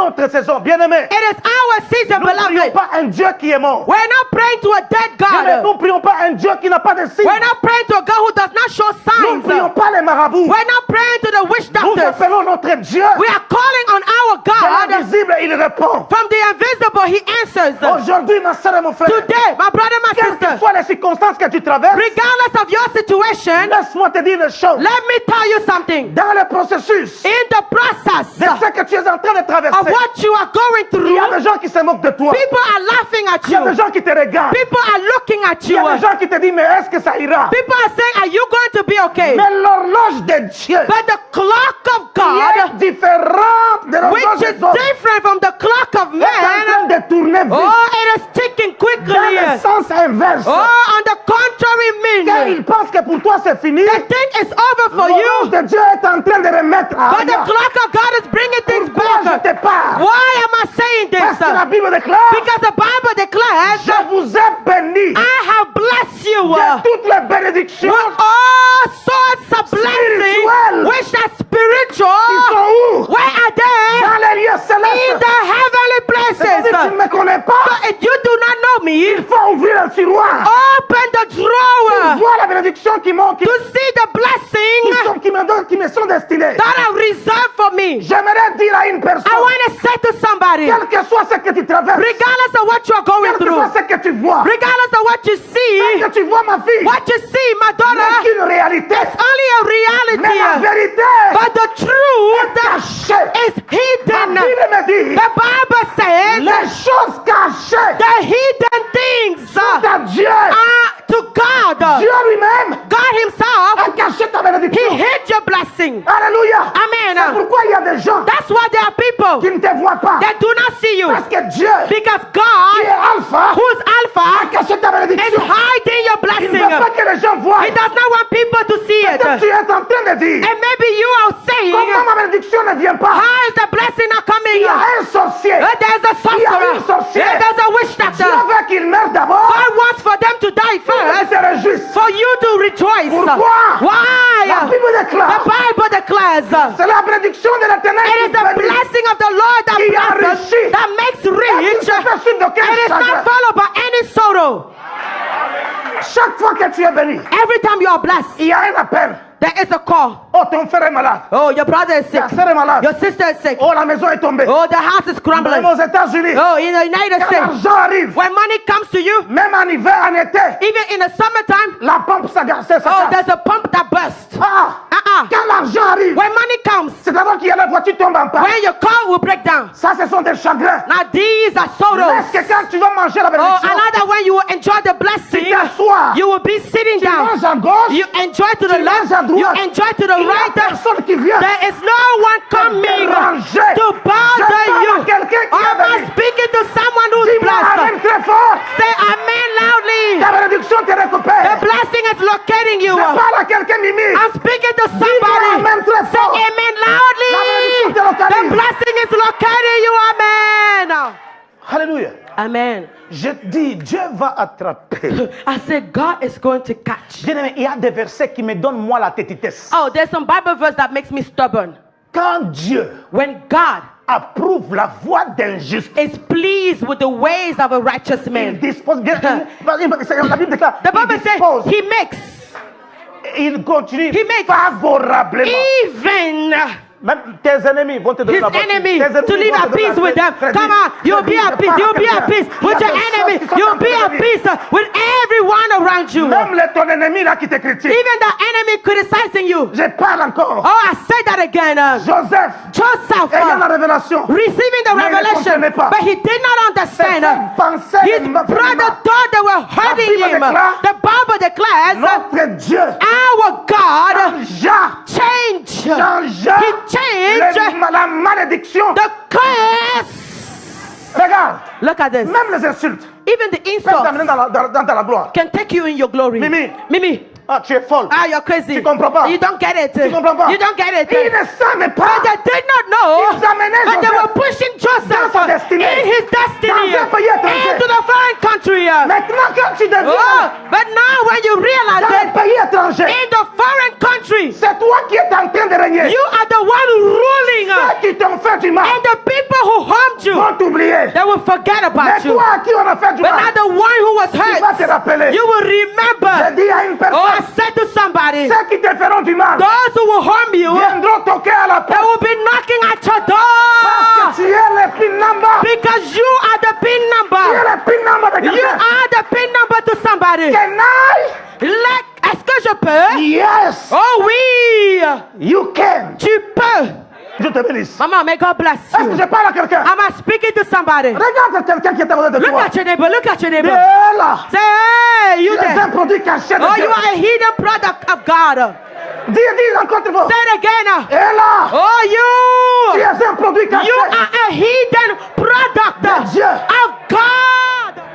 notre saison, bien-aimés. It is our season, Nous ne prions beloved. pas un Dieu qui est mort. We're not praying to a dead Bien-aimés, God. nous ne prions pas un Dieu qui n'a pas de signes. We're not praying to a God who does not show Nous ne signs. prions pas les marabouts. We're not praying to the witch Nous doctors. appelons notre Dieu. We are calling on our De God. l'invisible, il répond. From the invisible, He answers. Aujourd'hui, ma soeur et mon frère, Today, my brother, my quelles que sister, soient les circonstances que tu traverses, regardless of your situation, laisse-moi te dire une chose. let me tell you something. Dans le processus In the process de ce que tu es en train de of traverser, what you are going il y a through, des gens qui se moquent de toi. people are laughing at Il y a des you. gens qui te regardent. People are looking at Il y you. a des gens qui te disent, mais est-ce que ça ira? People are saying, are you going to be okay? Mais l'horloge de Dieu But the clock of qui est God, différente de l'horloge which is des hommes, different from the clock of est en man, train de tourner vite oh, it is ticking dans quickly. le sens inverse. Oh, on the contrary Quand mean, il pense que pour toi c'est fini, they think it's over for l'horloge you, de Dieu est en train de remettre à but the ailleurs. clock of God is bringing things Pourquoi je back. te parle? Why am I saying Parce que la this? Bible déclare, Because the Bible declares, je vous ai béni I have blessed you de toutes les bénédictions with all sorts of blessings, Spiritual. which are qui spiritual. sont où? Where are they? Dans les lieux In célestes. the heavenly C'est-à-dire, tu ne places. me connais So pas. if you do not know me, Il faut ouvrir le tiroir. open the drawer Vois la bénédiction qui to see the blessing qui me sont destinées. that are reserved for me. J'aimerais dire à une I personne, want to say to somebody, quel que soit ce que tu traverses, regardless of what you are going quel que through, soit ce que tu vois, regardless of what you ce see, que tu vois, ma fille, what you see, my n'est daughter, qu'une réalité. it's only a Mais la reality. vérité But the truth cachée. is La hidden. Bible me dit, The Bible says les choses cachées the hidden things sont à Dieu. are to God. Dieu lui-même God Himself, a caché ta He bénédiction. hid your blessing. Alléluia. C'est Amen. pourquoi il y a des gens That's why there are people qui ne te voient pas. that do not see you. Parce que Dieu, Because qui est God, alpha, who's a Alpha, caché ta is bénédiction. hiding your Il ne blessing. veut pas que les gens voient. He does not want people to see it. Peut-être tu es en train de dire, And maybe you are saying, comment ma bénédiction ne vient pas? how is the blessing not coming? Il y a un sorcier. There's a sorcerer. There's a witch Dieu doctor. veut qu'il meure d'abord. God wants for them to die Pour que tu first, te réjouisses. for you to rejoice. Pourquoi? Why? La Bible The déclare, Bible declares, c'est la bénédiction de l'éternel it is qui the bénit. blessing of the Lord that Qui blesses, enrichit. that makes Et qui rich, ne se fait suivre d'aucun and it's chagrin. not followed by any sorrow. Chaque fois que tu es béni, Every time you are blessed, il y a un appel. there is a call. Oh, ton frère est malade. Oh, your brother is sick. Ta soeur est malade. Your sister is sick. Oh, la maison est tombée. Oh, the house is crumbling. Même aux États-Unis, Oh, in the United quand States, l'argent arrive, when money comes to you, même en hiver, en été, even in the summertime, la pompe s'agace. oh, there's a pump that bursts. Ah, quand l'argent arrive, When money comes, c'est d'abord qu'il y a la voiture tombe en panne. when your car will break down. Ça, ce sont des chagrins. Now these are Est-ce sorrows. que quand tu vas manger la Oh, bénédiction, another when you will enjoy the blessing, tu t'assois, you will be sitting tu down. manges à gauche, You enjoy to the tu left, manges à you droite. enjoy to the Il y a right. personne qui vient There is no one coming déranger. to Je bother parle à you. quelqu'un qui Or est am I béni. speaking to someone who's Dis-moi amen blessed? très fort. Say amen loudly. Ta bénédiction te The récupère. blessing is locating you. Je parle à quelqu'un, Mimi. I'm speaking to Dis-moi somebody. amen très Say fort. amen loudly. La bénédiction te The localise. blessing is locating you. Amen. Alléluia. Amen. Je dis, Dieu va attraper. I said God is going to catch. Bien-aimé, il y a des versets qui me donnent moi la tétitesse. Oh, there's some Bible verse that makes me stubborn. Quand Dieu When God approuve la voie d'un juste, is pleased with the ways of a righteous il man. dispose. La Bible déclare, The Bible il says dispose, he makes il continue He makes favorablement. even Même tes ennemis vont te donner his la voiture. enemy Tes ennemis to live vont te at donner peace la with them. crédit. Come on, you'll be at peace. You'll be at peace with your enemy. You'll be at peace with everyone around you. Même ton ennemi là qui te critique. Even the enemy criticizing you. Je parle encore. Oh, I say that again. Joseph, Joseph ayant la révélation, receiving the Mais il ne revelation, comprenait pas. but he did not understand. His brother thought they were hurting Bible him. déclare, The Bible declares notre Dieu our God changed. changea He changed la malédiction. the curse. Regarde, Look at this. même les insultes Even the peuvent insult t'amener dans la gloire. can take you in your glory. Mimi. Ah, tu es folle. Ah, you're crazy. Tu comprends pas. You don't get it. Tu comprends pas. You don't get it. Ils ne savaient But pas. they did not know Ils amenaient that they Joseph were pushing Joseph dans sa destinée. in his destiny Dans un pays étranger. into the foreign country. Maintenant, quand tu Oh, deviens but now when you realize dans that un pays étranger, in the foreign country, c'est toi qui es en train de régner. you are the one ruling. Ceux qui t'ont fait du mal, And the people who hurt oublier. They will forget Mais about you. toi à qui on a fait du But mal, not the one who was tu vas te hurt. rappeler. You will J'ai remember. dit à une Oh, I personne, said to somebody, ceux qui te feront du mal those who will harm you, viendront toquer à la they porte. will be knocking at your Parce door. que tu es le pin number. Because you are the pin Tu es number. le pin number de You quelqu'un. are the pin number to somebody. Can I? Est-ce que je peux? Yes. Oh oui. You can. Tu peux. Je te bénisse. Maman, may God bless Est-ce que you. je parle à quelqu'un? Am I speaking to somebody? Regarde quelqu'un qui est à côté de Look toi. at your neighbor. Look at your neighbor. Et là, Say, hey, you tu es un there. produit caché de Oh, Dieu. you are a hidden product of God. Dis encore une fois. Say it again. Et là, Oh, tu you. es un produit caché. You are a hidden product De Dieu. of God.